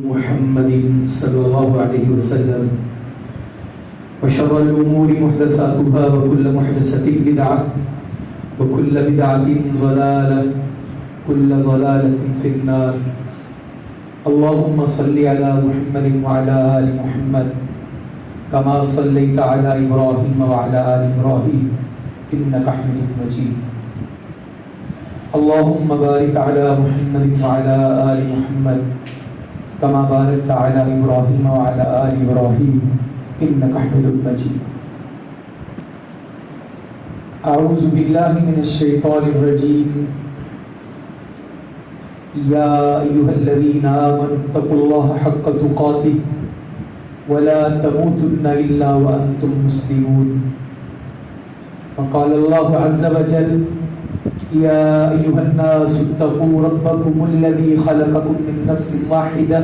محمد صلی اللہ علیہ وسلم وشر الأمور محدثاتها وكل محدثة بدعة وكل بدعة ضلالة كل ضلالة في النار. اللهم صل على محمد وعلى آل محمد كما صليت على إبراهيم وعلى آل إبراهيم إنك حميد مجيد. اللهم بارك على محمد وعلى آل محمد كما باركت على إبراهيم وعلى آل إبراهيم إنك حميد مجيد. أعوذ بالله من الشيطان الرجيم. يا أيها الذين آمنوا اتقوا الله حق تقاته ولا تموتن إلا وأنتم مسلمون. وقال الله عز وجل: يا أيها الناس اتقوا ربكم الذي خلقكم من نفس واحدة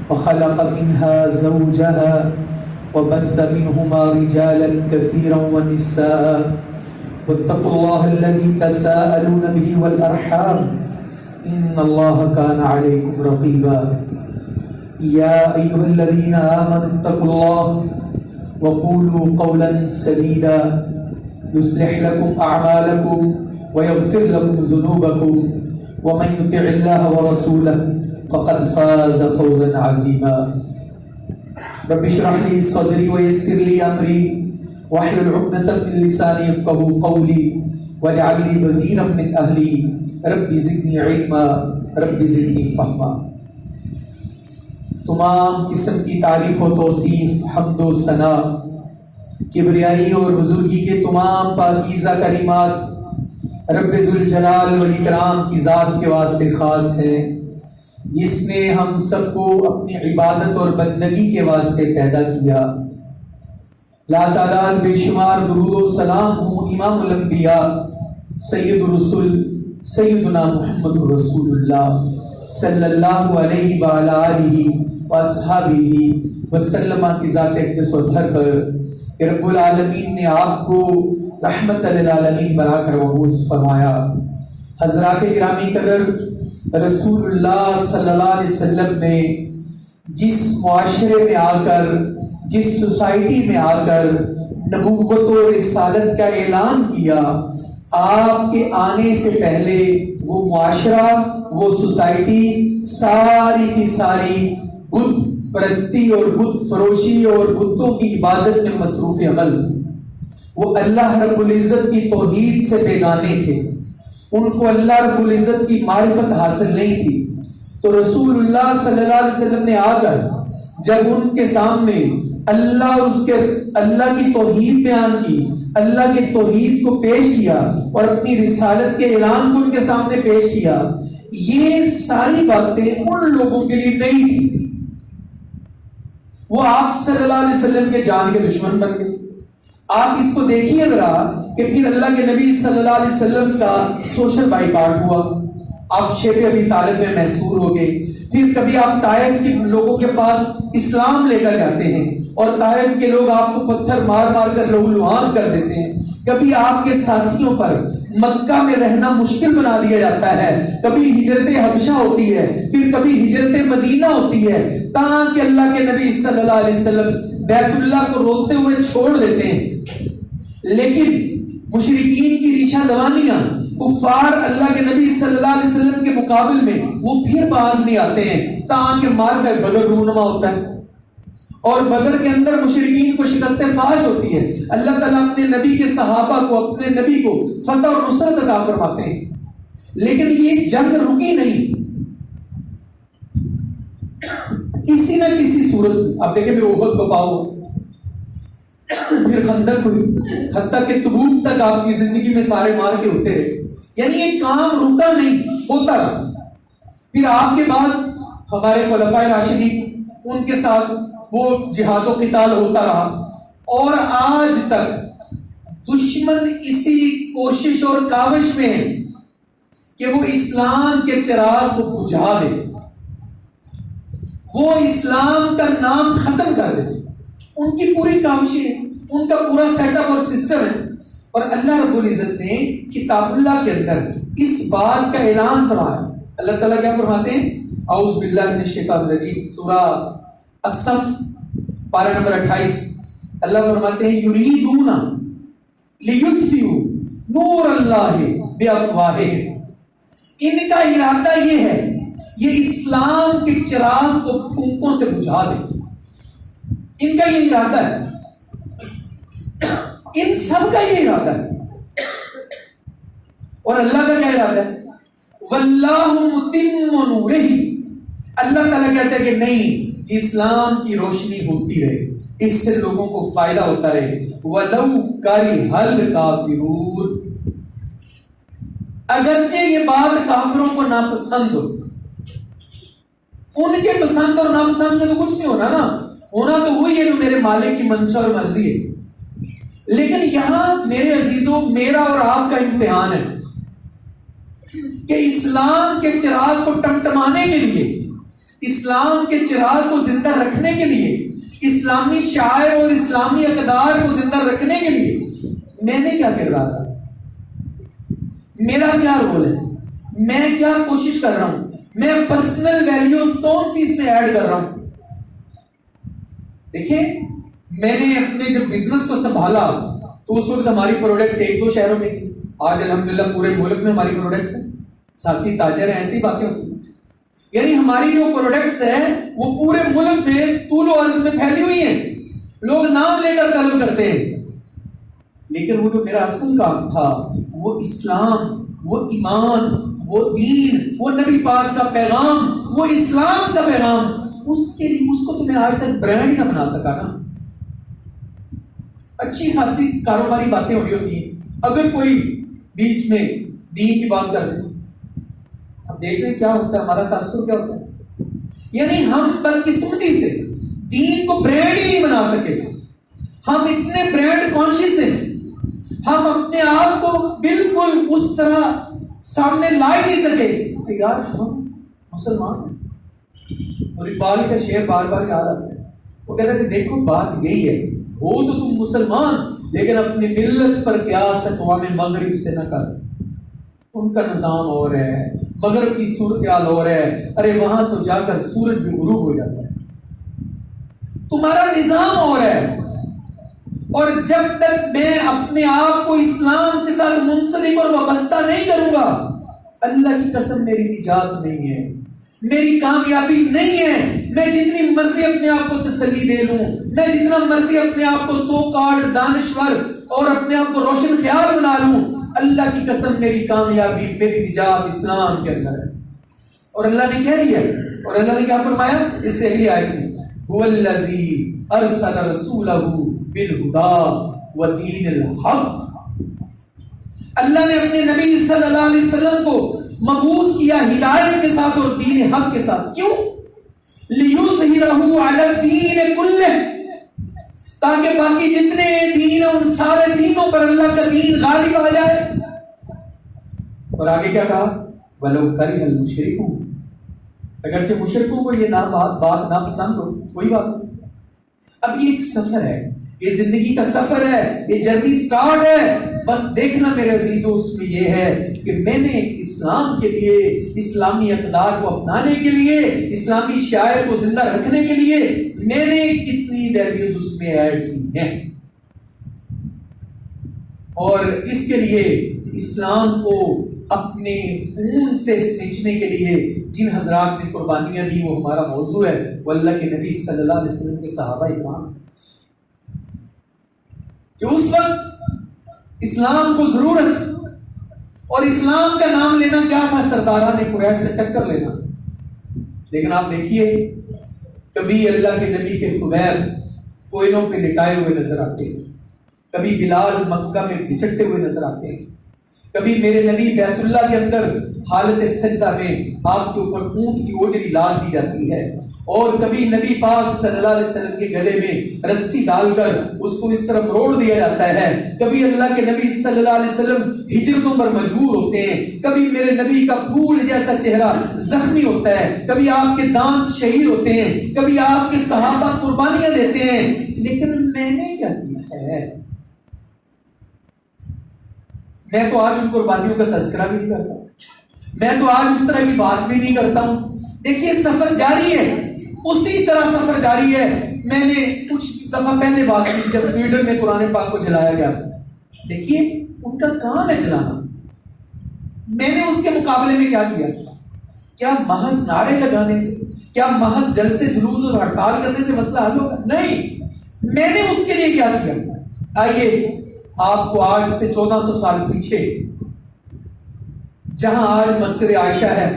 وخلق منها زوجها وبث منهما رجالا كثيرا ونساء واتقوا الله الذي تساءلون به والأرحام إن الله كان عليكم رقيبا. يا أيها الذين آمنوا اتقوا الله وقولوا قولا سديدا يصلح لكم أعمالكم ويغفر لكم ذنوبكم ومن يطع الله ورسوله فقد فاز فوزا عظيما. رب اشرح لي صدري ويسر لي امري واحلل عقدة من لساني يفقهوا قولي واجعل لي وزيرا من اهلي رب زدني علما رب زدني فهما. تمام قسم کی تعریف و توصیف، حمد و ثنا، کبریائی اور بزرگی کے تمام پاکیزہ کلمات رب ذوالجلال والاکرام کی ذات کے واسطے خاص ہیں، جس نے ہم سب کو اپنی عبادت اور بندگی کے واسطے پیدا کیا. لا تعداد بے شمار درود و سلام ہوں امام الانبیاء سید الرسل سیدنا محمد رسول اللہ صلی اللہ علیہ وعلی آلہ واصحابہ وسلم کی ذات اقدس و دھر پر کہ رب العالمین نے آپ کو رحمت للعالمین بنا کر مبعوث فرمایا. حضرات گرامی قدر، رسول اللہ صلی اللہ علیہ وسلم نے جس معاشرے میں آ کر، جس سوسائٹی میں آ کر نبوت و رسالت کا اعلان کیا، آپ کے آنے سے پہلے وہ معاشرہ، وہ سوسائٹی ساری کی ساری بت پرستی اور بت فروشی اور بتوں کی عبادت میں مصروف عمل تھی. وہ اللہ رب العزت کی توحید سے بیگانے تھے، ان کو اللہ رب العزت کی معرفت حاصل نہیں تھی. تو رسول اللہ صلی اللہ علیہ وسلم نے آ کر جب ان کے سامنے اللہ کی توحید بیان کی، اللہ کی توحید کو پیش کیا اور اپنی رسالت کے اعلان کو ان کے سامنے پیش کیا، یہ ساری باتیں ان لوگوں کے لیے نئی تھی. وہ آپ صلی اللہ علیہ وسلم کے جان کے دشمن بن گئے. آپ اس کو دیکھیے ذرا کہ پھر اللہ کے نبی صلی اللہ علیہ وسلم کا سوشل بائیکاٹ ہوا، آپ شیب ابی طالب میں محصور ہو گئے. پھر کبھی آپ طائف کے لوگوں کے پاس اسلام لے کر جاتے ہیں اور طائف کے لوگ آپ کو پتھر مار مار کر لہو لہان کر دیتے ہیں. کبھی آپ کے ساتھیوں پر مکہ میں رہنا مشکل بنا دیا جاتا ہے، کبھی ہجرت حبشہ ہوتی ہے، پھر کبھی ہجرت مدینہ ہوتی ہے، تاکہ اللہ کے نبی صلی اللہ علیہ وسلم بیت اللہ کو روتے ہوئے چھوڑ دیتے ہیں. لیکن مشرکین کی ریشہ دوانیاں، کفار اللہ کے نبی صلی اللہ علیہ وسلم کے مقابل میں وہ پھر باز نہیں آتے ہیں، تاکہ مار کا بدر رونما ہوتا ہے اور بدر کے اندر مشرکین کو شکست فاش ہوتی ہے. اللہ تعالیٰ اپنے نبی کے صحابہ کو، اپنے نبی کو فتح اور نصرت عطا فرماتے ہیں. لیکن یہ جنگ رکی نہیں، کسی نہ کسی صورت میں آپ دیکھیں پھر احد کو پاؤ، پھر خندق ہوئی، حتیٰ کہ تبوک تک آپ کی زندگی میں سارے مار کے ہوتے رہے. یعنی یہ کام رکا نہیں، ہوتا رہا. پھر آپ کے بعد ہمارے خلفائے راشدین، ان کے ساتھ وہ جہاد و قتال ہوتا رہا اور آج تک دشمن اسی کوشش اور کاوش میں ہے کہ وہ اسلام کے چراغ کو بجھا دے، وہ اسلام کا نام ختم کر دے. ان کی پوری کاوشیں ہیں، ان کا پورا سیٹ اپ اور سسٹم ہے. اور اللہ رب العزت نے کتاب اللہ کے اندر اس بات کا اعلان فرمایا. اللہ تعالیٰ کیا فرماتے ہیں؟ اعوذ باللہ من الشیطان الرجیم، سورہ الصف پارہ نمبر 28، اللہ فرماتے ہیں یریدون لیطفئوا نور اللہ بافواہہم، ان کا ارادہ یہ ہے یہ اسلام کے چراغ کو پھونکوں سے بجھا دے، ان کا یہ ارادہ ہے، ان سب کا یہ ارادہ ہے۔ اور اللہ کا کیا ارادہ ہے؟ واللہ متم نورہ، اللہ تعالیٰ کہتا ہے کہ نہیں، اسلام کی روشنی ہوتی رہے، اس سے لوگوں کو فائدہ ہوتا رہے، وَلَوْ كَرِهَ الْكَافِرُونَ، اگرچہ یہ بات کافروں کو ناپسند ہو، ان کے پسند اور ناپسند سے تو کچھ نہیں ہونا نا، ہونا تو وہی ہے جو میرے مالک کی منشا اور مرضی ہے۔ لیکن یہاں میرے عزیزوں میرا اور آپ کا امتحان ہے کہ اسلام کے چراغ کو ٹمٹمانے کے لیے، اسلام کے چراغ کو زندہ رکھنے کے لیے، اسلامی شاعر اور اسلامی اقدار کو زندہ رکھنے کے لیے میں نے کیا کردار ادا، میرا کیا رول ہے، میں کیا کوشش کر رہا ہوں، میں پرسنل ویلیوز کون سی اس میں ایڈ کر رہا ہوں۔ دیکھیں، میں نے اپنے جب بزنس کو سنبھالا تو اس وقت ہماری پروڈکٹ ایک دو شہروں میں تھی، آج الحمدللہ پورے ملک میں ہماری پروڈکٹس ہیں، ساتھی تاجر ہیں، ایسی باتیں ہوتی ہیں، یعنی ہماری جو پروڈکٹس ہیں وہ پورے ملک میں طول و عرض میں پھیلی ہوئی ہیں، لوگ نام لے کر طلب کرتے ہیں، لیکن وہ جو میرا اصل کام تھا وہ اسلام، وہ ایمان، وہ دین، وہ نبی پاک کا پیغام، وہ اسلام کا پیغام، اس کے لیے اس کو تو میں آج تک برانڈ ہی نہ بنا سکا نا۔ اچھی خاصی کاروباری باتیں ہو رہی ہوتی ہیں، اگر کوئی بیچ میں دین کی بات کر دیں، اب دیکھ لیں کیا ہوتا ہے، ہمارا تاثر کیا ہوتا ہے۔ یعنی ہم بدقسمتی سے دین کو برانڈ ہی نہیں بنا سکے، ہم اتنے برانڈ کانشیس ہیں، ہم اپنے آپ کو بالکل اس طرح سامنے لا ہی نہیں سکے کہ یار ہم مسلمان ہیں۔ اور اقبال کا شعر بار بار یاد آتا ہے، وہ کہتا ہے کہ دیکھو بات یہی ہے، ہو تو تم مسلمان لیکن اپنی ملت پر قیاس اقوام مغرب سے نہ کر، ان کا نظام اور ہے، مغرب کی صورتحال اور ہے، ارے وہاں تو جا کر سورج بھی غروب ہو جاتا ہے، تمہارا نظام اور ہے۔ اور جب تک میں اپنے آپ کو اسلام کے ساتھ منسلک اور وابستہ نہیں کروں گا، اللہ کی قسم میری نجات نہیں ہے، میری کامیابی نہیں ہے۔ میں جتنی مرضی اپنے آپ کو تسلی دے لوں، میں جتنا مرضی اپنے آپ کو سو کارڈ دانشور اور اپنے آپ کو روشن خیال بنا لوں، اللہ کی قسم میری کامیابی، میری نجات اسلام کے اندر ہے۔ اور اللہ نے کہہ دیا، اور اللہ نے کیا فرمایا اس سے اگلی آیت میں، هو الذی ارسل رسولہ بالہدی ودین الحق، اللہ نے اپنے نبی صلی اللہ علیہ وسلم کو مبعوث کیا ہدایت کے ساتھ اور دین حق کے ساتھ، کیوں؟ لیظہرہ علی الدین کلہ، تاکہ باقی جتنے دین ہیں ان سارے دینوں پر اللہ کا دین غالب آ جائے۔ اور آگے کیا کہا؟ وَلَوْ كَرِهَ الْمُشْرِكُونَ، اگرچہ مشرکوں کو یہ بات ناپسند ہو، کوئی بات نہیں۔ اب یہ ایک سفر ہے، یہ زندگی کا سفر ہے، یہ جرنی سٹارٹ ہے، بس دیکھنا میرے عزیزوں اس میں یہ ہے کہ میں نے اسلام کے لیے، اسلامی اقدار کو اپنانے کے لیے، اسلامی شاعر کو زندہ رکھنے کے لیے میں نے کتنی ویلیوز اس میں ایڈ کی ہیں، اور اس کے لیے اسلام کو اپنے خون سے سینچنے کے لیے جن حضرات نے قربانیاں دی وہ ہمارا موضوع ہے، وہ اللہ کے نبی صلی اللہ علیہ وسلم کے صحابہ اکرام، کہ اس وقت اسلام کو ضرورت، اور اسلام کا نام لینا کیا تھا؟ سرداران قریش سے ٹکر لینا۔ لیکن آپ دیکھیے کبھی اللہ کے نبی کے خبیر کوئنوں پہ لٹائے ہوئے نظر آتے ہیں، کبھی بلال مکہ میں گھسٹتے ہوئے نظر آتے ہیں، کبھی میرے نبی بیت اللہ کے اندر حالت سجدہ میں آپ کے اوپر اونٹ کی اوجری لاد دی جاتی ہے، اور کبھی نبی پاک صلی اللہ علیہ وسلم کے گلے میں رسی ڈال کر اس کو اس طرح مروڑ دیا جاتا ہے، کبھی اللہ کے نبی صلی اللہ علیہ وسلم ہجرتوں پر مجبور ہوتے ہیں، کبھی میرے نبی کا پھول جیسا چہرہ زخمی ہوتا ہے، کبھی آپ کے دانت شہید ہوتے ہیں، کبھی آپ کے صحابہ قربانیاں دیتے ہیں، لیکن میں نے کیا کیا ہے؟ میں تو آج ان قربانیوں کا تذکرہ بھی نہیں کرتا، میں تو آج اس طرح کی بات بھی نہیں کرتا ہوں. دیکھیے سفر جاری ہے, اسی طرح سفر جاری ہے. میں نے کچھ دفعہ پہلے بات کی جب سویڈن میں قرآن پاک کو جلایا گیا تھا. دیکھیے ان کا کام ہے جلانا. میں نے اس کے مقابلے میں کیا کیا؟ کیا محض نعرے لگانے سے, کیا محض جلسے جلوس اور ہڑتال کرنے سے مسئلہ حل ہوگا؟ نہیں. میں نے اس کے لیے کیا کیا؟ آئیے آپ کو آج سے 1400 سال پیچھے جہاں آج مسجد عائشہ ہے,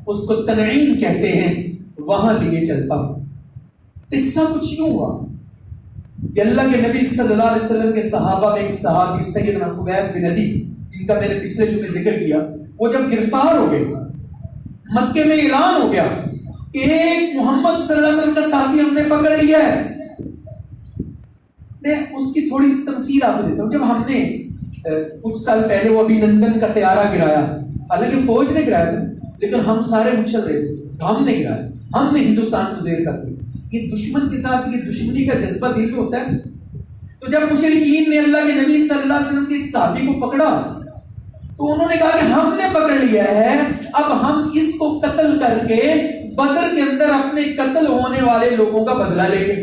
اس کو تنعیم کہتے ہیں, وہاں لیے چلتا ہوں. قصہ کچھ یوں ہوا کہ اللہ کے نبی صلی اللہ علیہ وسلم کے صحابہ میں ایک صحابی سیدنا خبیب بن عدی, جن کا میں نے پچھلے جمعے ذکر کیا, وہ جب گرفتار ہو گئے, مکے میں اعلان ہو گیا کہ ایک محمد صلی اللہ علیہ وسلم کا ساتھی ہم نے پکڑ لیا ہے. میں اس کی تھوڑی سی تمثیل آپ کو دیتا ہوں. جب ہم نے کچھ سال پہلے وہ ابھی نندن کا طیارہ گرایا, حالانکہ فوج نے گرایا تھا, لیکن ہم سارے اچھل رہے تھے, ہم نے گرایا, ہم نے ہندوستان کو زیر کر دیا. یہ دشمن کے ساتھ یہ دشمنی کا جذبہ دل میں ہوتا ہے. تو جب مشرکین نے اللہ کے نبی صلی اللہ علیہ وسلم کے ایک صحابی کو پکڑا تو انہوں نے کہا کہ ہم نے پکڑ لیا ہے, اب ہم اس کو قتل کر کے بدر کے اندر اپنے قتل ہونے والے لوگوں کا بدلہ لیں گے.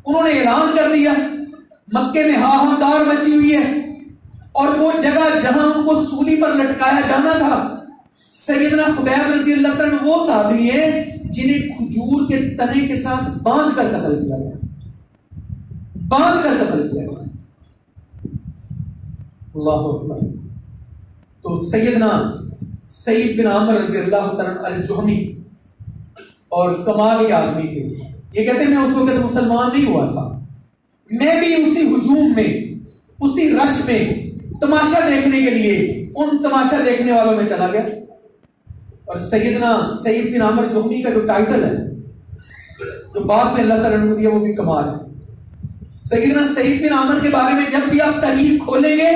انہوں نے اعلان کر دیا. مکے میں ہاہاکار مچی ہوئی ہے, اور وہ جگہ جہاں ان کو سولی پر لٹکایا جانا تھا, سیدنا خبیب رضی اللہ عنہ وہ صحابی ہیں جنہیں کھجور کے تنے کے ساتھ باندھ کر قتل کیا گیا, باندھ کر قتل کیا گیا. اللہ اکبر. تو سیدنا سعید بن عامر رضی اللہ عنہ الجہنی اور کمال کے آدمی تھے. یہ کہتے ہیں میں اس وقت مسلمان نہیں ہوا تھا, میں بھی اسی ہجوم میں, اسی رش میں تماشا دیکھنے کے لیے ان تماشا دیکھنے والوں میں چلا گیا. اور سیدنا سعید بن عامر جوہنی کا جو ٹائٹل ہے جو بعد میں اللہ تعالیٰ نے دیا وہ بھی کمال ہے. سیدنا سعید بن عامر کے بارے میں جب بھی آپ تاریخ کھولیں گے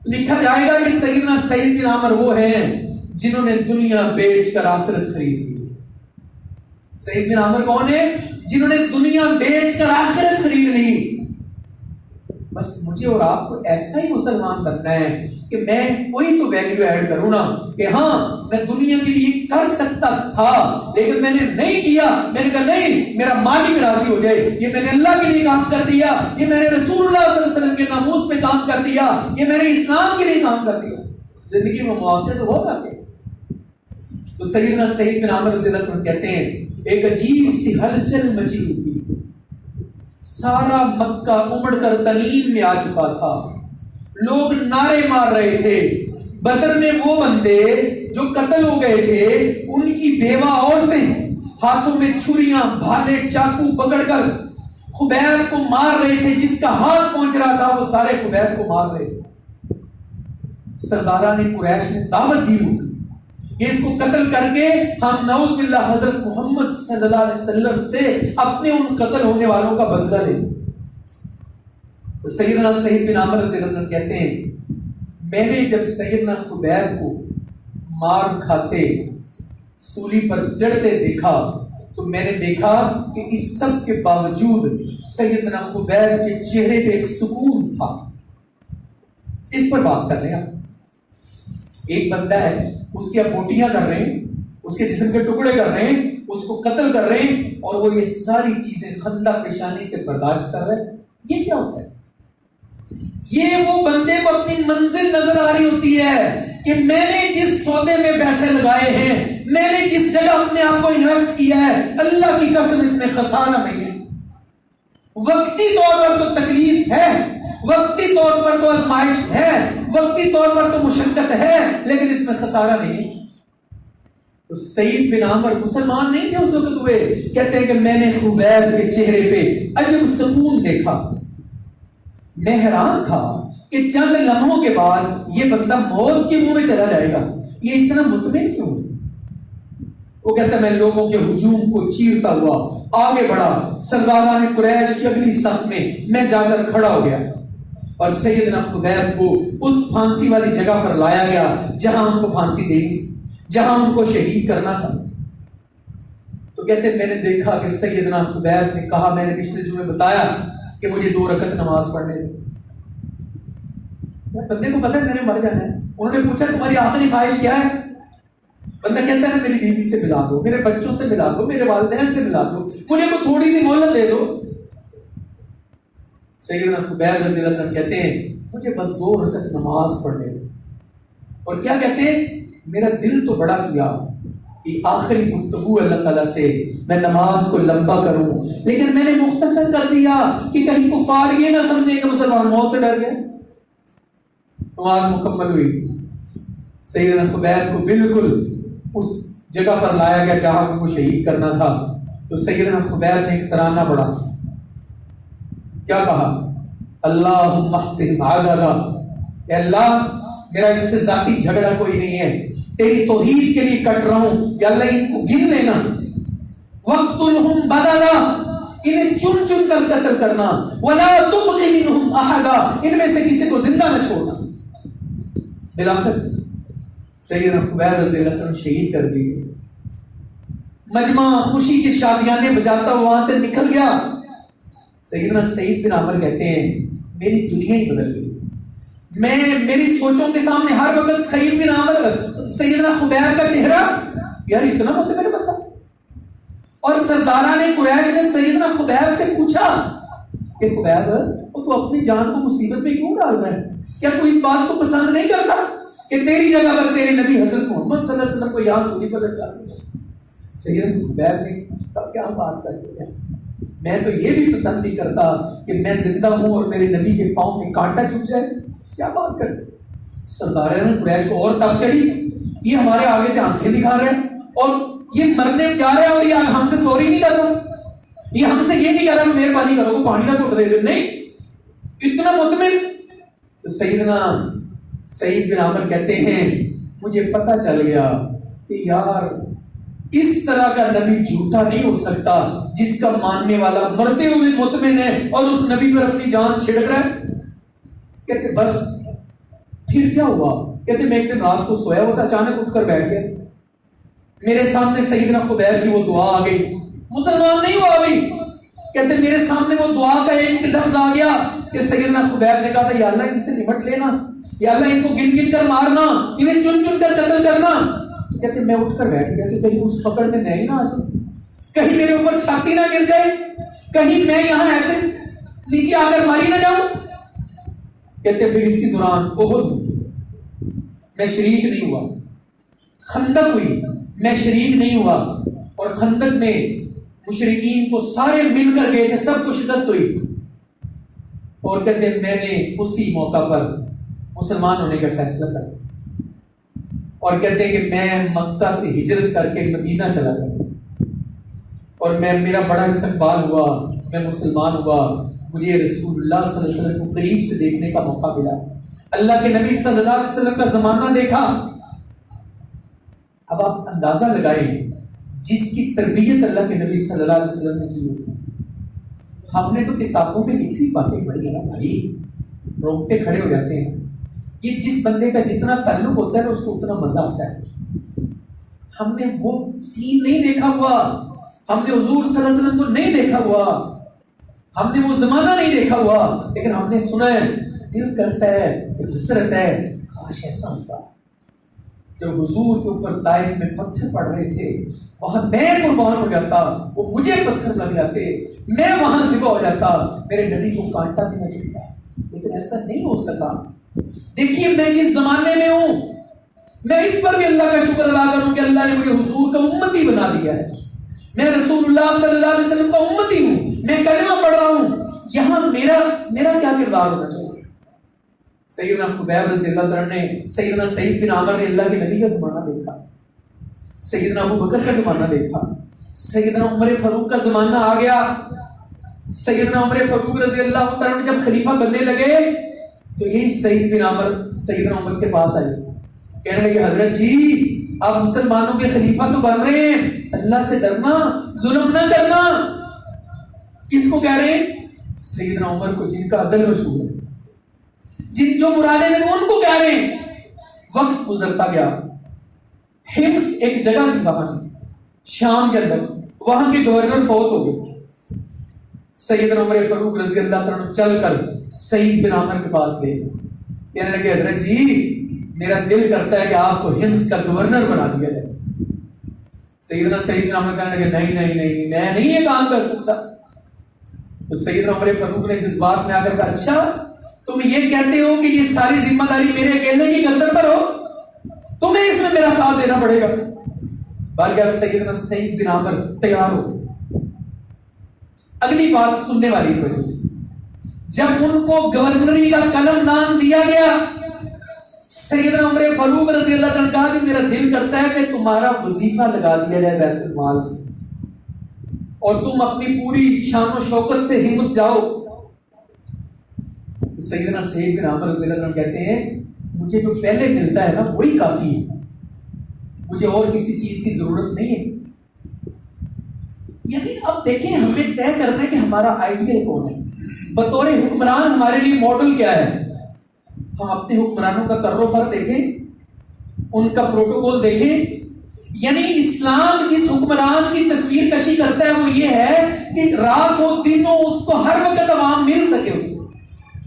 لکھا جائے گا کہ سیدنا سعید بن عامر وہ ہیں جنہوں نے دنیا بیچ کر آخرت خرید لی. سعید بن عامر کون ہے؟ جنہوں نے دنیا بیچ کر آخرت خرید لی. بس مجھے اور آپ کو ایسا ہی مسلمان بننا ہے کہ میں کوئی تو ویلیو ایڈ کروں نا, کہ ہاں میں دنیا کے لیے کر سکتا تھا لیکن میں نے نہیں کیا. میں نے کہا نہیں, میرا مالک راضی ہو جائے, یہ میں نے اللہ کے لیے کام کر دیا, یہ میں نے رسول اللہ صلی اللہ علیہ وسلم کے ناموس پہ کام کر دیا, یہ میں نے اسلام کے لیے کام کر دیا. زندگی میں مواقع تو بہت آتے. تو سیدنا سعید بن عامر رضی اللہ عنہ کہتے ہیں ایک عجیب سی ہلچل مچی ہوئی تھی, سارا مکہ امڑ کر تنین میں آ چکا تھا, لوگ نعرے مار رہے تھے. بدر میں وہ بندے جو قتل ہو گئے تھے ان کی بیوہ عورتیں ہاتھوں میں چھریاں بھالے چاقو پکڑ کر خبیب کو مار رہے تھے. جس کا ہاتھ پہنچ رہا تھا وہ سارے خبیب کو مار رہے تھے. سرداران قریش نے دعوت دی ہوئی کہ اس کو قتل کر کے ہم نعوذ باللہ حضرت محمد صلی اللہ علیہ وسلم سے اپنے ان قتل ہونے والوں کا بدلہ لیں. تو سیدنا سعید بن عامر رضی اللہ عنہ کہتے ہیں میں نے جب سیدنا خبیب کو مار کھاتے سولی پر چڑھتے دیکھا تو میں نے دیکھا کہ اس سب کے باوجود سیدنا خبیب کے چہرے پہ ایک سکون تھا. اس پر بات کر رہے ہیں. ایک بندہ ہے, اس کی آپ بوٹیاں کر رہے ہیں, اس کے جسم کے ٹکڑے کر رہے ہیں, اس کو قتل کر رہے ہیں, اور وہ یہ ساری چیزیں خندہ پیشانی سے برداشت کر رہے ہیں. یہ کیا ہوتا ہے؟ یہ وہ بندے کو اپنی منزل نظر آ رہی ہوتی ہے کہ میں نے جس سودے میں پیسے لگائے ہیں, میں نے جس جگہ اپنے آپ کو انویسٹ کیا ہے, اللہ کی قسم اس میں خسارہ نہیں ہے. وقتی طور پر تو تکلیف ہے, وقتی طور پر تو آزمائش ہے, وقتی طور پر تو مشقت ہے, لیکن اس میں خسارہ نہیں ہے. تو سعید بن عامر مسلمان نہیں تھے اس وقت ہوئے, کہتے ہیں کہ میں نے خبیب کے چہرے پہ عجب سکون دیکھا. میں حیران تھا کہ چند لمحوں کے بعد یہ بندہ موت کے منہ میں چلا جائے گا, یہ اتنا مطمئن کیوں؟ وہ کہتا ہے میں لوگوں کے ہجوم کو چیرتا ہوا آگے بڑھا, سرداران قریش کی اگلی صف میں جا کر کھڑا ہو گیا, اور سیدنا خبیب کو اس پھانسی والی جگہ پر لایا گیا جہاں ان کو پھانسی دینی, جہاں ان کو شہید کرنا تھا. تو کہتے ہیں میں نے دیکھا کہ سیدنا خبیب نے کہا, میں نے پچھلے جمعے بتایا کہ مجھے 2 رکعت نماز پڑھنے دو. بندے کو پتا ہے میں نے مر جانا ہے. انہوں نے پوچھا تمہاری آخری خواہش کیا ہے؟ بندہ کہتا ہے میری بیوی سے ملا دو, میرے بچوں سے ملا دو, میرے والدین سے ملا دو, مجھے کو تھوڑی سی مہلت دے دو. سیدنا خبیب رضی اللہ عنہ کہتے ہیں مجھے بس 2 رکعت نماز پڑھنے دو. اور کیا کہتے ہیں, میرا دل تو بڑا کیا کہ آخری گفتگو اللہ تعالیٰ سے میں نماز کو لمبا کروں, لیکن میں نے مختصر کر دیا کہ کہیں کفار یہ نہ سمجھے کہ مسلمان موت سے ڈر گئے. نماز مکمل ہوئی. سیدنا خبیب کو بالکل اس جگہ پر لایا گیا جہاں کو شہید کرنا تھا. تو سیدنا خبیب نے ایک ترانہ پڑھا. کیا کہا؟ اللہم احسن عددا, اے اللہ میرا ان سے ذاتی جھگڑا کوئی نہیں ہے, تیری توحید کے لیے کٹ رہا ہوں, یا اللہ ان کو گن لینا. وقتلہم بددا, انہیں چن چن کر قتل کرنا. ولا تبق منہم احدا, ان میں سے کسی کو زندہ نہ چھوڑنا. بالآخر سیدنا خبیب رضی اللہ عنہ شہید کر دیے. مجمع خوشی کی شادیانے بجاتا ہوا وہاں سے نکل گیا. سیدنا سعید بن عامر کہتے ہیں میری دنیا ہی بدل گئی. میری سوچوں کے سامنے ہر وقت سعید بن عامر, سیدنا خبیب کا چہرہ, یار اتنا متبر بندہ. اور سرداران قریش نے سیدنا خبیب سے پوچھا کہ خبیب وہ تو اپنی جان کو مصیبت میں کیوں ڈال رہا ہے؟ کیا تو اس بات کو پسند نہیں کرتا کہ تیری جگہ پر تیرے نبی حضرت محمد صلی اللہ علیہ وسلم کو یہاں سونی پر لٹکا دیں؟ سیدنا خبیب نے کہا کیا بات کرتے ہیں, میں تو یہ بھی پسند نہیں کرتا کہ میں زندہ ہوں اور میرے نبی کے پاؤں میں کانٹا چپ جائے. کیا بات کرتے. سرداران قریش کو اور تب چڑھی, یہ ہمارے آگے سے آنکھیں دکھا رہے ہیں اور یہ مرنے جا رہے ہیں اور یہ ہم سے سوری نہیں کر رہا, یہ ہم سے یہ نہیں کہہ رہا کہ مہربانی کرو کو پانی کا گھٹ دے دے. نہیں, اتنا مطمئن. تو سیدنا سعید بن عامر کہتے ہیں مجھے پتہ چل گیا کہ یار اس طرح کا نبی جھوٹا نہیں ہو سکتا جس کا ماننے والا مرتے ہوئے مطمئن ہے اور اس نبی پر اپنی جان چھڑک رہا ہے. کہتے بس پھر کیا ہوا؟ کہتے میں ایک دن رات کو سویا ہوا تھا, اچانک اٹھ کر بیٹھ گیا, میرے سامنے سیدنا خبیب کی وہ دعا آ گئی. مسلمان نہیں ہوا ابھی. کہتے میرے سامنے وہ دعا کا ایک لفظ آ گیا کہ سیدنا خبیب نے کہا تھا یا اللہ ان سے نمٹ لینا, یا اللہ ان کو گن گن کر مارنا, انہیں چن چن کر قتل کرنا. کہتے میں اٹھ کر بیٹھ گیا کہ کہیں اس پکڑ میں نہیں نہ آ جاؤں, کہیں میرے اوپر چھاتی نہ گر جائے, کہیں میں یہاں ایسے نیچے آ کر ماری نہ جاؤں. کہتے پھر اسی دوران احد میں شریک نہیں ہوا, خندق ہوئی میں شریک نہیں ہوا, اور خندق میں مشرکین کو سارے مل کر گئے تھے, سب کو شکست ہوئی. اور کہتے میں نے اسی موقع پر مسلمان ہونے کا فیصلہ کر, اور کہتے ہیں کہ میں مکہ سے ہجرت کر کے مدینہ چلا گیا, اور میرا بڑا استقبال ہوا, میں مسلمان ہوا, مجھے رسول اللہ صلی اللہ علیہ وسلم کو قریب سے دیکھنے کا موقع ملا, اللہ کے نبی صلی اللہ علیہ وسلم کا زمانہ دیکھا. اب آپ اندازہ لگائیں جس کی تربیت اللہ کے نبی صلی اللہ علیہ وسلم نے کی. ہم نے تو کتابوں میں لکھی باتیں پڑھی ہیں بھائی, روکتے کھڑے ہو جاتے ہیں. یہ جس بندے کا جتنا تعلق ہوتا ہے نا اس کو اتنا مزہ آتا ہے. ہم نے وہ سین نہیں دیکھا ہوا, ہم نے حضور صلی اللہ علیہ وسلم کو نہیں دیکھا ہوا, ہم نے وہ زمانہ نہیں دیکھا ہوا, لیکن ہم نے سنا ہے, دل کرتا ہے, دل حسرت ہے, کاش ایسا ہوتا. جب حضور کے اوپر طائف میں پتھر پڑ رہے تھے وہاں میں قربان ہو جاتا, وہ مجھے پتھر لگ جاتے, میں وہاں ذبح ہو جاتا, میرے نبی کو کانٹا بھی نہ چلتا. لیکن ایسا نہیں ہو سکا. دیکھیے میں جس زمانے میں ہوں, میں اس پر بھی اللہ کا شکر ادا کروں کہ اللہ نے مجھے حضور کا امتی بنا دیا ہے. میں رسول اللہ صلی اللہ علیہ وسلم کا امتی ہوں, میں کلمہ پڑھ رہا ہوں. یہاں میرا کیا کردار ہونا چاہیے؟ سیدنا خبیب رضی اللہ عنہ نے, سیدنا سعید بن عامر نے اللہ کے نبی کا زمانہ دیکھا, سیدنا ابو بکر کا زمانہ دیکھا, سیدنا عمر فاروق کا زمانہ آ گیا. سیدنا عمر فاروق رضی اللہ عنہ جب خلیفہ بننے لگے تو یہی سعید بن عامر سیدنا عمر کے پاس آئے, کہنے لگے حضرت جی آپ مسلمانوں کے خلیفہ تو بن رہے ہیں, اللہ سے ڈرنا, ظلم نہ کرنا. کس کو کہہ رہے ہیں؟ سیدنا عمر کو, جن کا عدل مشہور ہے, جن جو مرادیں ہیں ان کو کہہ رہے ہیں. وقت گزرتا گیا. ہمس ایک جگہ تھی وہاں شام کے اندر, وہاں کے گورنر فوت ہو گئے. سیدنا عمر فاروق رضی اللہ عنہ چل کر سعید بن عامر کے پاس گئے کہنے لگے حضرت جی میرا دل کرتا ہے کہ آپ کو ہمس کا گورنر بنا دیا جائے. سیدنا سعید بن عمر کہنے لگے نہیں نہیں نہیں میں نہیں یہ کام کر سکتا. تو سیدنا عمر فاروق نے جس بات میں آ کر کہا اچھا تم یہ کہتے ہو کہ یہ ساری ذمہ داری میرے اکیلے کی گردن پر ہو, تمہیں اس میں میرا ساتھ دینا پڑے گا. بارگاہ سیدنا سعید بن عمر تیار ہو. اگلی بات سننے والی تھی سے جب ان کو گورنری کا قلم نام دیا گیا, سیدنا عمر فاروق رضی اللہ عنہ کہا کہ میرا دل کرتا ہے کہ تمہارا وظیفہ لگا دیا جائے بیت المال سے اور تم اپنی پوری شان و شوکت سے ہمس جاؤ. سیدنا سعید بن عمر رضی اللہ عنہ کہتے ہیں مجھے جو پہلے ملتا ہے نا وہی کافی ہے, مجھے اور کسی چیز کی ضرورت نہیں ہے. یعنی اب دیکھیں ہمیں طے کرنا ہے کہ ہمارا آئیڈیل کون ہے. بطور حکمران ہمارے لیے ماڈل کیا ہے. ہم اپنے حکمرانوں کا ترفر دیکھیں, ان کا پروٹوکول دیکھیں. یعنی اسلام جس حکمران کی تصویر کشی کرتا ہے وہ یہ ہے کہ رات ہو دن ہو اس کو ہر وقت عوام مل سکے, اس کو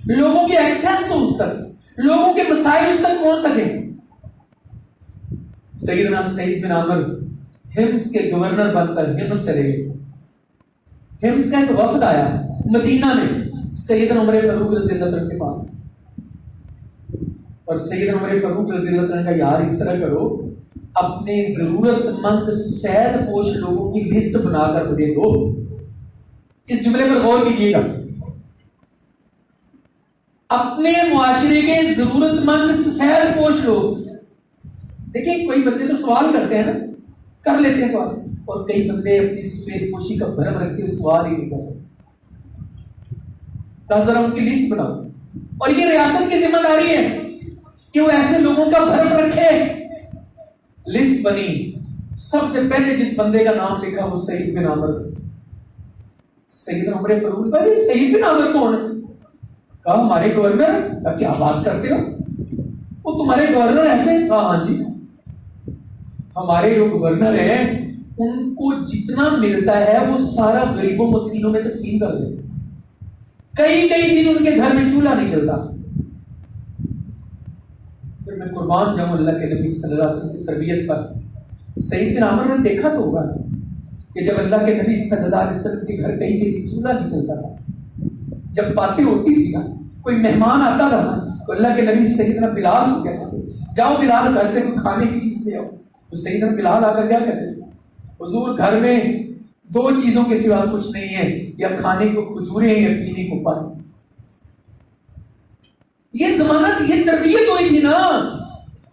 لوگوں کی ایکسیس ہو اس تک, لوگوں کے مسائل اس تک پہنچ سکے. سیدنا سعید بن عمر ہمس کے گورنر بن کر ہمس چلے گئے. ہمس کا ایک وفد آیا مدینہ میں سیدنا عمر فاروق رضی اللہ عنہ کے پاس, اور سیدنا عمر فاروق رضی اللہ عنہ کا یار اس طرح کرو اپنے ضرورت مند سفید پوش لوگوں کی لسٹ بنا کر مجھے دو. اس جملے پر غور کیجیے گا. اپنے معاشرے کے ضرورت مند سفید پوش لوگ. دیکھیں کوئی بندے تو سوال کرتے ہیں نا, کر لیتے ہیں سوال, اور کئی بندے اپنی سفید پوشی کا بھرم رکھتے ہوئے سوال ہی نہیں کرتے. ذرا ان کی لسٹ بناؤ, اور یہ ریاست کی ذمہ داری ہے کہ وہ ایسے لوگوں کا بھرم رکھے. لسٹ بنی, سب سے پہلے جس بندے کا نام لکھا وہ سعید بن عمر تھے. سیدنا عمر فاروق بھائی سعید بن عمر کون ہے؟ کہا ہمارے گورنر. کیا بات کرتے ہو, وہ تمہارے گورنر ایسے؟ ہاں جی ہمارے جو گورنر ہیں ان کو جتنا ملتا ہے وہ سارا غریبوں مسکینوں میں تقسیم کر دیتے. کئی دن ان کے گھر میں چولہا نہیں چلتا. پھر میں قربان جاؤں اللہ کے نبی صلی اللہ علیہ وسلم کی تربیت پر. سعید بن عمر نے دیکھا تو ہوگا کہ جب اللہ کے نبی صلی اللہ علیہ وسلم کے گھر کئی دن چولہا نہیں چلتا تھا, جب باتیں ہوتی تھی نا, کوئی مہمان آتا تھا نا تو اللہ کے نبی سیدنا بلال کو کہتے تھے جاؤ بلال گھر سے کوئی کھانے کی چیز لے آؤ. تو سیدنا بلال آ کر کیا کہتے تھے, حضور گھر میں دو چیزوں کے سوا کچھ نہیں ہے, یا کھانے کو کھجوریں یا پینے کو پانی. یہ زمانہ یہ تربیت ہوئی تھی نا,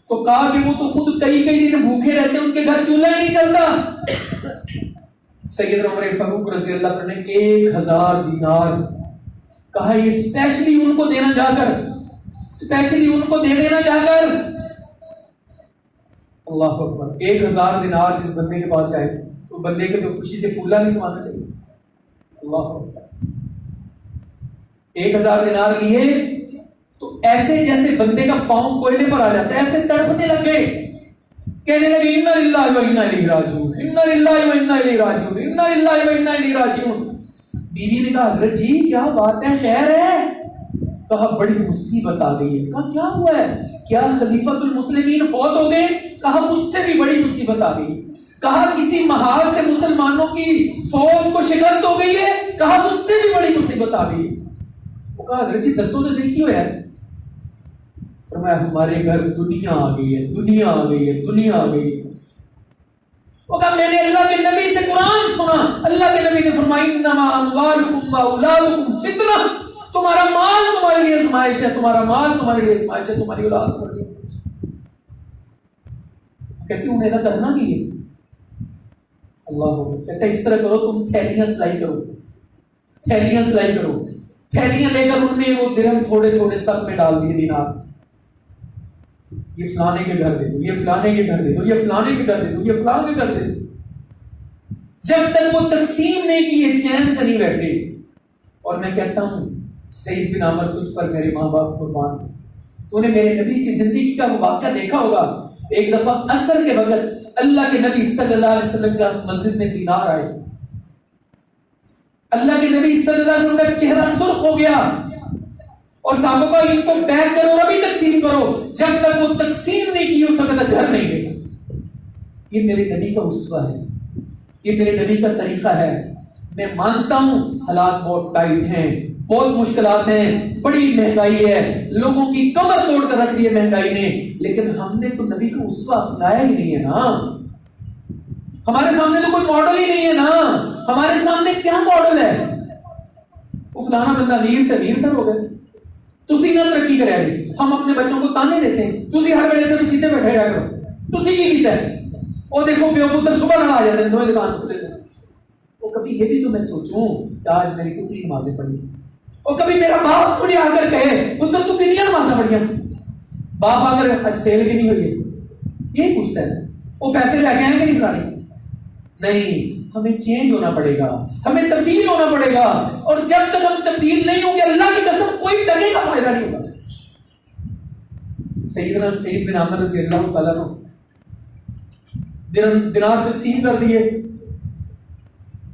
تو کہا کہ وہ تو خود کئی دن بھوکے رہتے, ان کے گھر چولہا ہی نہیں چلتا. سیدنا عمر فاروق رضی اللہ عنہ نے 1000 دینار کہا یہ اسپیشلی ان کو دینا جا کر, اسپیشلی ان کو دے دینا جا کر. اللہ اکبر. 1000 دینار جس بندے کے پاس جائے تو بندے کے تو خوشی سے پھولا نہیں سمانا چاہیے. اللہ اکبر. 1000 دینار لیے تو ایسے جیسے بندے کا پاؤں کوئلے پر آ جاتا ہے, ایسے تڑپنے لگ گئے, کہنے لگے انا للہ و انا الیہ راجعون, انا للہ و انا الیہ راجعون, انا للہ و انا الیہ راجعون. بیوی نے کہا حضرت جی کیا بات ہے, خیر ہے؟ کہا بڑی مصیبت آ گئی ہے. کہا کیا ہوا ہے؟ کیا خلیفۃ المسلمین فوت ہو گئے؟ کہا اس سے بھی بڑی مصیبت آ گئی. کہا کسی محاذ سے مسلمانوں کی فوج کو شکست ہو گئی ہے. کہا اس سے بھی بڑی مصیبت آ گئی. وہ کہا حضرت جی دسو تو صحیح کیوں ہے؟ فرمایا ہمارے گھر دنیا آ گئی ہے, دنیا آ گئی ہے, دنیا آ گئی ہے. وہ کہا میں نے اللہ کے نبی سے قرآن سنا, اللہ کے نبی نے فرمایا انما اموالکم و اولادکم فتنہ, تمہارا مال تمہارے لیے آزمائش ہے, تمہارا مال تمہارے لیے آزمائش ہے, تمہاری اولاد تمہارے لیے. کہتی انہیں نہ کرنا کی ہے. اللہ کہتا ہے اس طرح کرو, تم تھیلیاں سلائی کرو, تھیلیاں سلائی کرو, تھیلیاں لے کر ان میں وہ درہم تھوڑے تھوڑے سب میں ڈال دیے دینار. یہ فلانے کے گھر دے دو, یہ فلانے کے گھر دے دو, یہ فلانے کے گھر دے دو, یہ فلانے کے گھر دے دو. جب تک وہ تقسیم نہیں کی یہ چین سے نہیں بیٹھے. اور میں کہتا ہوں سعید بن عمر تجھ پر میرے ماں باپ قربان, تو نے میرے نبی کی زندگی کا وہ واقعہ دیکھا ہوگا. ایک دفعہ عصر کے وقت اللہ کے نبی صلی اللہ علیہ وسلم کے مسجد میں دینار آئے. اللہ کے نبی صلی اللہ علیہ وسلم کا چہرہ سرخ ہو گیا اور صحابہ کو ان کو پیک کرو اور ابھی تقسیم کرو، جب تک وہ تقسیم نہیں کی اس وقت گھر نہیں گئے۔ یہ میرے نبی کا اسوہ ہے، یہ میرے نبی کا طریقہ ہے۔ میں مانتا ہوں حالات بہت ٹائٹ ہیں، بہت مشکلات ہیں، بڑی مہنگائی ہے، لوگوں کی کمر توڑ کر رکھ دی ہے مہنگائی نے، لیکن ہم نے تو نبی کا اسوہ اپنایا ہی نہیں ہے نا۔ ہمارے سامنے تو کوئی ماڈل ہی نہیں ہے نا۔ ہمارے سامنے کیا ماڈل ہے؟ وہ فلانا بندہ امیر سے امیر تر ہو گئے، تسی نہ ترقی کرے گی۔ ہم اپنے بچوں کو تانے دیتے ہیں، تسی ہر ویلے سے سیدھے بیٹھے رہا کرو، تسی کی کیتا ہے؟ وہ دیکھو پیو پتر صبح لڑا جاتے ہیں، دونوں دکان کھلے تھے۔ وہ کبھی یہ بھی تو میں سوچوں کہ آج میری کتنی نمازیں پڑھی، اور کبھی میرا باپ مجھے آ کر کہے پتر تو کتنی نمازیں پڑھیاں؟ باپ آ کر آج سیل کی نہیں ہوئی ہے یہی پوچھتا ہے، وہ پیسے لے کے آئیں گے نہیں پڑھانے؟ نہیں، ہمیں چینج ہونا پڑے گا، ہمیں تبدیل ہونا پڑے گا، اور جب تک ہم تبدیل نہیں ہوں گے اللہ کی قسم کوئی ٹکے کا فائدہ نہیں ہوگا۔ سیدنا سعید بن عامر رضی اللہ تعالیٰ عنہ دینار تقسیم کر دیے،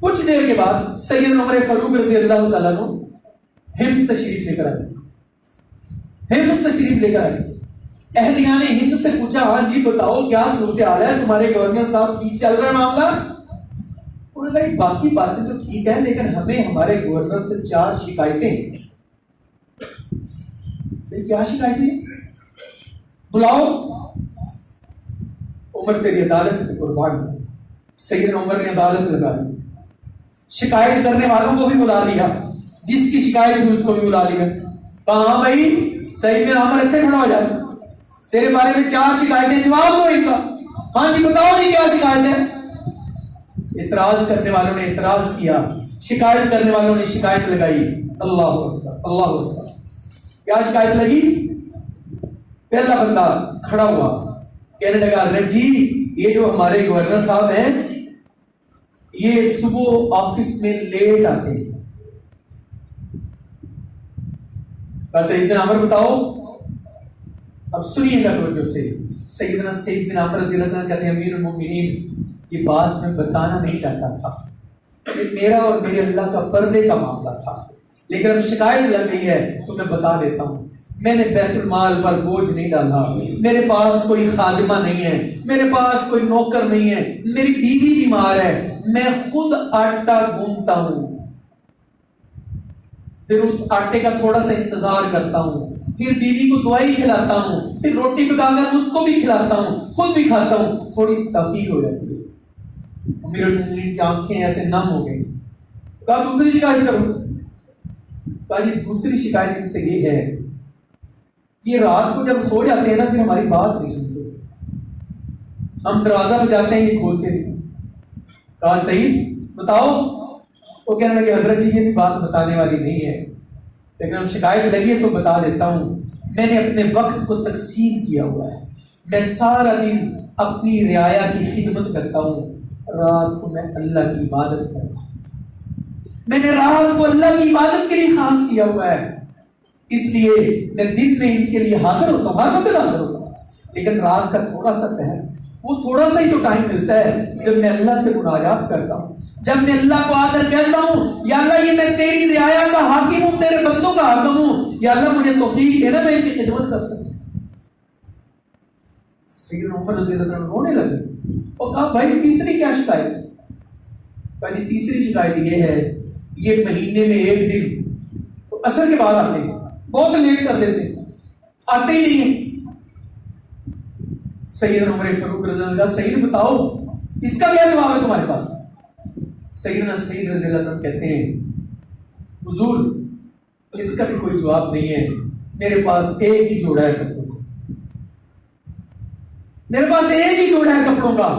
کچھ دیر کے بعد سیدنا عمر فاروق رضی اللہ تعالیٰ عنہ ہمس تشریف لے کر آئے، ہمس تشریف لے کر آئے۔ اہلیان ہند سے پوچھا ہاں جی بتاؤ کیا صورتحال ہے، تمہارے گورنر صاحب ٹھیک چل رہا ہے معاملہ؟ انہوں نے کہا باقی باتیں تو ٹھیک ہے لیکن ہمیں ہمارے گورنر سے 4 شکایتیں ہیں۔ کیا شکایتیں؟ بلاؤ۔ عمر تیری عدالت قربان۔ سیدنا عمر نے عدالت لگا لی، شکایت کرنے والوں کو بھی بلا لیا، جس کی شکایت تھی اس کو بھی بلا لیا، کہا ہاں بھائی سعید بن عامر اتنے کھڑا ہو جائے، تیرے بارے میں 4 شکایتیں، جواب دو ان کا۔ ہاں جی بتاؤ نہیں کیا شکایت ہے؟ اعتراض کرنے والوں نے اعتراض کیا، شکایت کرنے والوں نے شکایت لگائی۔ اللہ اکبر اللہ اکبر۔ کیا شکایت لگی؟ پہلا بندہ کھڑا ہوا کہنے لگا حضرت جی یہ جو ہمارے گورنر صاحب ہیں یہ صبح آفس میں لیٹ آتے ہیں۔ سیدنا عمر بتاؤ، اب سنیے گا توجہ سے۔ سیدنا سعید بن عامر رضی اللہ عنہ کہتے ہیں امیر المومنین یہ بات میں بتانا نہیں چاہتا تھا، یہ میرا اور میرے اللہ کا پردے کا معاملہ تھا، لیکن اب شکایت لگ گئی ہے تو میں بتا دیتا ہوں۔ میں نے بیت المال پر بوجھ نہیں ڈالا، میرے پاس کوئی خادمہ نہیں ہے، میرے پاس کوئی نوکر نہیں ہے، میری بیوی بیمار ہے، میں خود آٹا گوندتا ہوں، پھر اس آٹے کا تھوڑا سا انتظار کرتا ہوں، پھر بیوی کو دوائی کھلاتا ہوں، پھر روٹی پکا کر اس کو بھی کھلاتا ہوں، خود بھی کھاتا ہوں، تھوڑی سی تفریح ہو جاتی ہے۔ امیر المومنین کی آنکھیں ایسے نم ہو گئی۔ کہا دوسری شکایت کرو۔ کہا جی دوسری شکایت ان سے یہ ہے یہ رات کو جب سو جاتے ہیں نا پھر ہماری بات نہیں سنتے، ہم دروازہ بجاتے ہیں یہ کھولتے نہیں۔ کہا سعید بتاؤ، وہ کہنے لگے حضرت جی یہ بھی بات بتانے والی نہیں ہے لیکن اب شکایت لگی ہے تو بتا دیتا ہوں۔ میں نے اپنے وقت کو تقسیم کیا ہوا ہے، میں سارا دن اپنی رعایا کی خدمت کرتا ہوں، رات کو میں اللہ کی عبادت کرتا ہوں، میں نے رات کو اللہ کی عبادت کے لیے خاص کیا ہوا ہے، اس لیے میں دن میں ان کے لیے حاضر ہوتا ہوں، ہر وقت حاضر ہوتا ہوں، لیکن رات کا تھوڑا سا پہر وہ تھوڑا سا ہی تو ٹائم ملتا ہے جب میں اللہ سے مناجات کرتا ہوں، جب میں اللہ کو آ کر کہتا ہوں یا اللہ یہ میں تیری رعایا کا حاکم ہوں، تیرے بندوں کا حاکم ہوں، یا اللہ مجھے توفیق دینا میں ان کی خدمت کر سکوں۔ سیدنا عمر رضی اللہ عنہ رونے لگے اور کہا بھائی تیسری کیا شکایت ہے؟ پہلی تیسری شکایت یہ ہے یہ مہینے میں ایک دن تو عصر کے بعد آتے ہیں، بہت لیٹ کر دیتے ہیں، آتے ہی نہیں ہیں۔ سیدنا عمر فاروق رضی اللہ عنہ سعید بتاؤ اس کا کیا جواب ہے تمہارے پاس؟ سیدنا سعید رضی اللہ عنہ کہتے ہیں حضور اس کا بھی کوئی جواب نہیں ہے، میرے پاس ایک ہی جوڑا ہے کپڑوں کا، میرے پاس ایک ہی جوڑا ہے کپڑوں کا،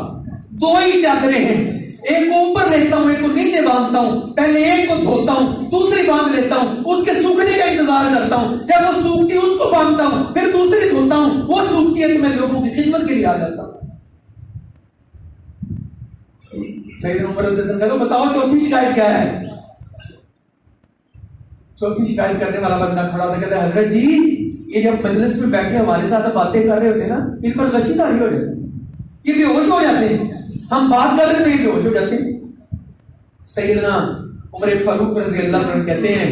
2 ہی چادریں ہیں، ایک کو اوپر لیتا ہوں ایک کو نیچے باندھتا ہوں، پہلے ایک کو دھوتا ہوں دوسری باندھ لیتا ہوں، اس کے سوکھنے کا انتظار کرتا ہوں، جب وہ سوکھتی اس کو باندھتا ہوں پھر دوسری دھوتا ہوں، وہ سوکھتی ہے تو میں لوگوں کی خدمت کے لیے آ جاتا ہوں۔ سیدنا عمر رضی اللہ عنہ بتاؤ چوتھی شکایت کیا ہے؟ چوتھی شکایت کرنے والا بندہ کھڑا ہوتا کہتا ہے حضرت جی یہ جب مجلس میں بیٹھے ہمارے ساتھ باتیں کر رہے ہوتے ہیں نا ان پر غشی تاری ہو جاتی ہے، یہ بے ہوش ہو جاتے ہیں، ہم بات کر رہے ہیں بے ہوش ہو جاتے ہیں۔ سیدنا عمر فاروق رضی اللہ عنہ کہتے ہیں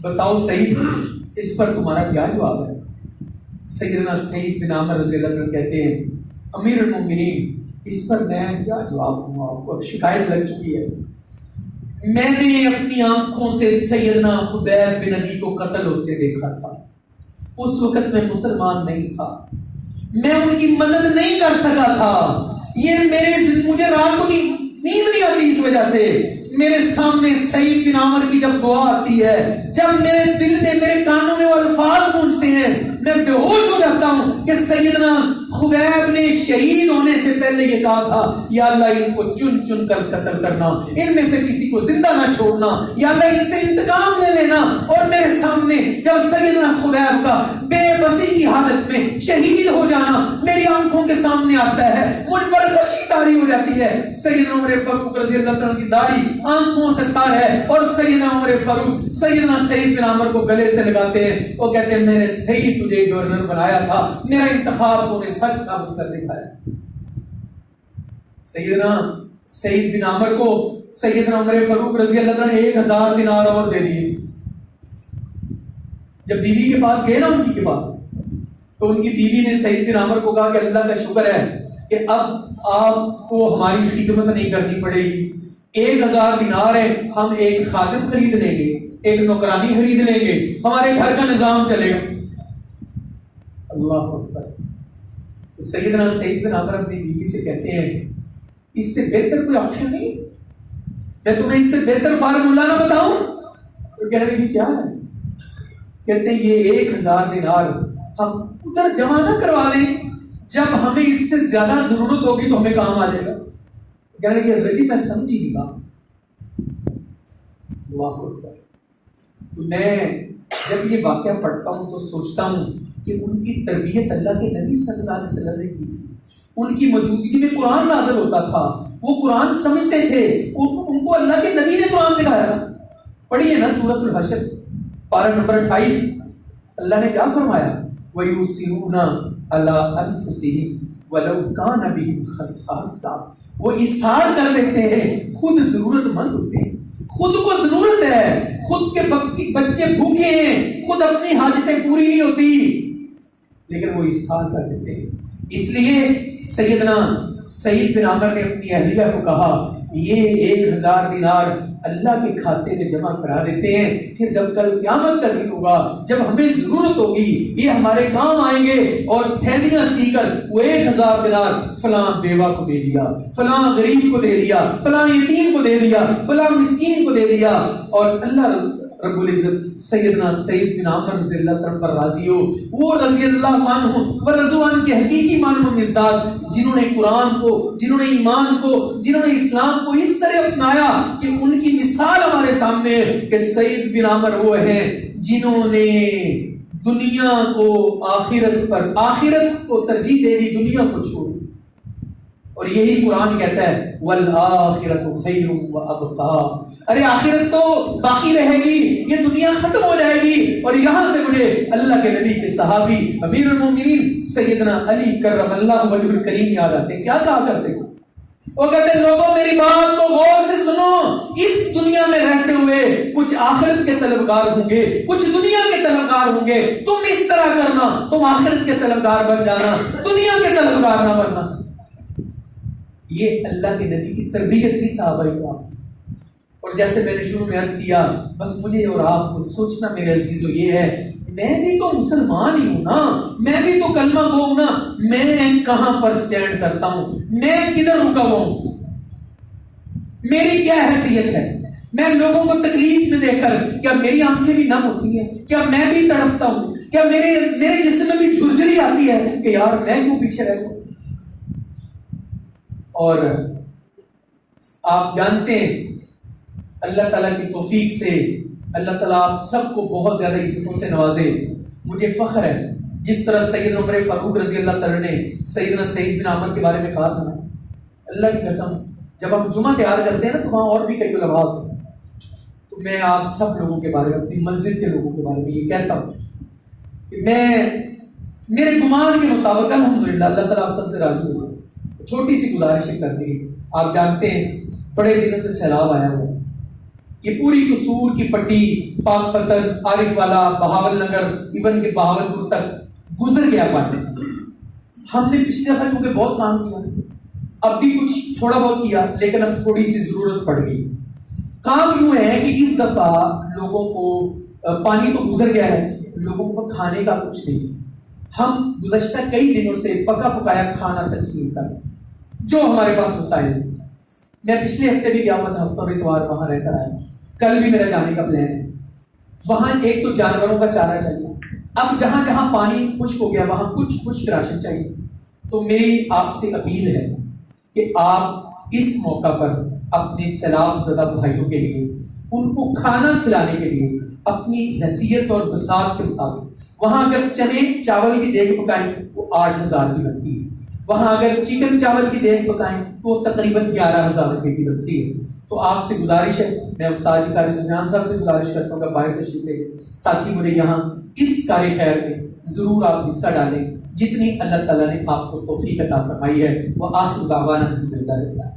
بتاؤ سعید اس پر تمہارا کیا جواب ہے؟ سیدنا سعید بن عامر رضی اللہ عنہ کہتے ہیں امیر المومنین اس پر میں کیا جواب دوں؟ آپ کو شکایت لگ چکی ہے. میں نے اپنی آنکھوں سے سیدنا خبیب بن عدی کو قتل ہوتے دیکھا تھا. اس وقت میں مسلمان نہیں تھا, میں ان کی مدد نہیں کر سکا تھا. یہ مجھے رات کو نیند نہیں آتی اس وجہ سے. میرے سامنے سعید بن عامر کی جب دعا آتی ہے, جب میرے دل میں میرے کانوں میں وہ الفاظ گونجتے ہیں, میں بے ہوش ہو جاتا ہوں کہ سیدنا خبیب نے شہید ہونے سے پہلے یہ کہا تھا یا اللہ ان کو چن چن کر قتل کرنا, ان میں سے کسی کو زندہ نہ چھوڑنا, یا اللہ ان سے انتقام لے لینا. اور میرے سامنے جب سیدنا خبیب کا بے بسی کی حالت میں شہید ہو جانا میری آنکھوں کے سامنے آتا ہے, مجھ پر خوشی طاری ہو جاتی ہے. سیدنا عمر فاروق رضی اللہ عنہ کی داڑھی آنسوؤں سے تار ہے, اور سیدنا عمر فاروق سیدنا سعید بن عامر کو گلے سے لگاتے ہیں. وہ کہتے ہیں میں نے صحیح تجھے گورنر بنایا تھا, میرا انتخاب تو نے سچ ثابت کر دکھایا. سیدنا سعید بن عامر کو سیدنا عمر فاروق رضی اللہ عنہ نے 1000 دینار اور دے دیے. جب بیوی کے پاس گئے نا ان کی کے پاس, تو ان کی بیوی نے سعید بن عامر کو کہا کہ اللہ کا شکر ہے کہ اب آپ کو ہماری خدمت نہیں کرنی پڑے گی. 1000 دینار ہے, ہم ایک خادم خرید لیں گے, ایک نوکرانی خرید لیں گے, ہمارے گھر کا نظام چلے گا. اللہ اکبر. سیدنا سعید بن عامر اپنی بیوی سے کہتے ہیں اس سے بہتر کوئی آپشن نہیں, میں تمہیں اس سے بہتر فارمولا نہ بتاؤں؟ تو کہنے لگی کیا ہے؟ کہتے ہیں یہ 1000 دینار ہم ادھر جمع نہ کروا دیں, جب ہمیں اس سے زیادہ ضرورت ہوگی تو ہمیں کام آ جائے گا. کہنے لگی رجی میں سمجھی نہیں کام. اللہ اکبر. تو میں جب یہ واقعہ پڑھتا ہوں تو سوچتا ہوں کہ ان کی تربیت اللہ کے نبی صلی اللہ علیہ وسلم نے کی تھی. ان کی موجودگی میں قرآن نازل ہوتا تھا, وہ قرآن سمجھتے تھے, ان کو اللہ کے نبی نے قرآن سکھایا تھا. پڑھیے نا سورۃ الحشر پارہ نمبر 28, اللہ نے کیا فرمایا؟ وَيُؤْثِرُونَ عَلَىٰ أَنفُسِهِمْ وَلَوْ كَانَ بِهِمْ خَصَاصَةٌ. وہ اِصرار کر دیتے ہیں, خود ضرورت مند ہوتے ہیں, خود کو ضرورت ہے, خود کے بچے بھوکے ہیں, خود اپنی حاجتیں پوری نہیں ہوتی, لیکن وہ اصرار کر دیتے ہیں. اس لیے سیدنا سعید بن عامر نے اپنی اہلیہ کو کہا یہ 1000 دینار اللہ کے کھاتے میں جمع کرا دیتے ہیں, پھر جب کل قیامت کا دن ہوگا, جب ہمیں ضرورت ہوگی, یہ ہمارے کام آئیں گے. اور تھیلیاں سی کر وہ 1000 دینار فلاں بیوہ کو دے دیا, فلاں غریب کو دے دیا, فلاں یتیم کو دے دیا, فلاں مسکین کو دے دیا. اور اللہ رب العزت سیدنا سعید بن عامر رضی اللہ عنہ پر راضی ہو. وہ رضی اللہ عنہ و رضوا عنہ کے حقیقی معنی میں مصداق, جنہوں نے قرآن کو, جنہوں نے ایمان کو, جنہوں نے اسلام کو اس طرح اپنایا کہ ان کی مثال ہمارے سامنے ہے کہ سعید بن عامر وہ ہیں جنہوں نے دنیا کو آخرت پر, آخرت کو ترجیح دے دی, دنیا کو چھوڑ دی. اور یہی قرآن کہتا ہے وَالْآخِرَةُ خَيْرٌ وَأَبْقَىٰ. ارے آخرت تو باقی رہے گی, یہ دنیا ختم ہو جائے گی. اور یہاں سے مجھے اللہ کے نبی کے صحابی امیر المومنین سیدنا علی کرم اللہ وجہ الکریم یاد آتے. کیا کہا کرتے؟ وہ کہتے لوگوں میری بات کو غور سے سنو, اس دنیا میں رہتے ہوئے کچھ آخرت کے طلبگار ہوں گے, کچھ دنیا کے طلبگار ہوں گے. تم اس طرح کرنا, تم آخرت کے طلبگار بن جانا, دنیا کے طلبگار نہ بننا. یہ اللہ کے نبی کی تربیت تھی صحابہ کرام. اور جیسے میں نے شروع میں عرض کیا, بس مجھے اور آپ کو سوچنا میرے عزیزو یہ ہے, میں بھی تو مسلمان ہی ہوں نا, میں بھی تو کلمہ گو ہوں نا, میں کہاں پر سٹینڈ کرتا ہوں, میں کدھر رکا ہوا ہوں, میری کیا حیثیت ہے؟ میں لوگوں کو تکلیف میں دیکھ کر کیا میری آنکھیں بھی نم ہوتی ہیں؟ کیا میں بھی تڑپتا ہوں؟ کیا میرے جسم میں بھی جھرجھری آتی ہے کہ یار میں کیوں پیچھے رہ گیا؟ اور آپ جانتے ہیں اللہ تعالیٰ کی توفیق سے اللہ تعالیٰ آپ سب کو بہت زیادہ عزتوں سے نوازے. مجھے فخر ہے جس طرح سیدنا عمر فاروق رضی اللہ تعالیٰ نے سیدنا سعید بن عامر کے بارے میں کہا تھا نا, اللہ کی قسم جب ہم جمعہ تیار کرتے ہیں نا تو وہاں اور بھی کئی علماء ہوتے ہیں, تو میں آپ سب لوگوں کے بارے میں, اپنی مسجد کے لوگوں کے بارے میں یہ کہتا ہوں کہ میرے گمان کے مطابق الحمدللہ اللہ تعالیٰ آپ سب سے راضی ہوگا. چھوٹی سی گزارش کرتے ہیں, آپ جانتے ہیں بڑے دنوں سے سیلاب آیا ہوا, یہ پوری قصور کی پٹی پاک پتن عارف والا بہاول نگر ایون کے بہاولپور تک گزر گیا پانی. ہم نے پچھلی دفعہ چونکہ بہت کام کیا، اب بھی کچھ تھوڑا بہت کیا، لیکن اب تھوڑی سی ضرورت پڑ گئی. کام یوں ہے کہ اس دفعہ لوگوں کو پانی تو گزر گیا ہے، لوگوں کو کھانے کا کچھ نہیں. ہم گزشتہ کئی دنوں سے پکا پکایا کھانا تقسیم کر رہے ہیں جو ہمارے پاس وسائل تھے. میں پچھلے ہفتے بھی گیا ہوا تھا، ہفتہ اور اتوار وہاں رہ کر آیا، کل بھی میرا جانے کا پلان ہے. وہاں ایک تو جانوروں کا چارہ چاہیے. اب جہاں جہاں پانی خشک ہو گیا وہاں کچھ خشک راشن چاہیے. تو میری آپ سے اپیل ہے کہ آپ اس موقع پر اپنے سیلاب زدہ بھائیوں کے لیے ان کو کھانا کھلانے کے لیے اپنی حیثیت اور بساط کے مطابق، وہاں اگر چنے چاول کی دیگ پکائیں وہ 8,000 کی بنتی ہے، وہاں اگر چکن چاول کی دیگ پکائیں تو وہ تقریباً 11,000 روپے کی بنتی ہے. تو آپ سے گزارش ہے، میں استاد جی قاری سفیان صاحب سے گزارش کرتا ہوں کہ باہر تشریف لے گئے ساتھی مجھے یہاں اس کار خیر میں ضرور آپ حصہ ڈالیں جتنی اللہ تعالیٰ نے آپ کو توفیق عطا فرمائی ہے. وہ آخر دعوانا الحمدللہ.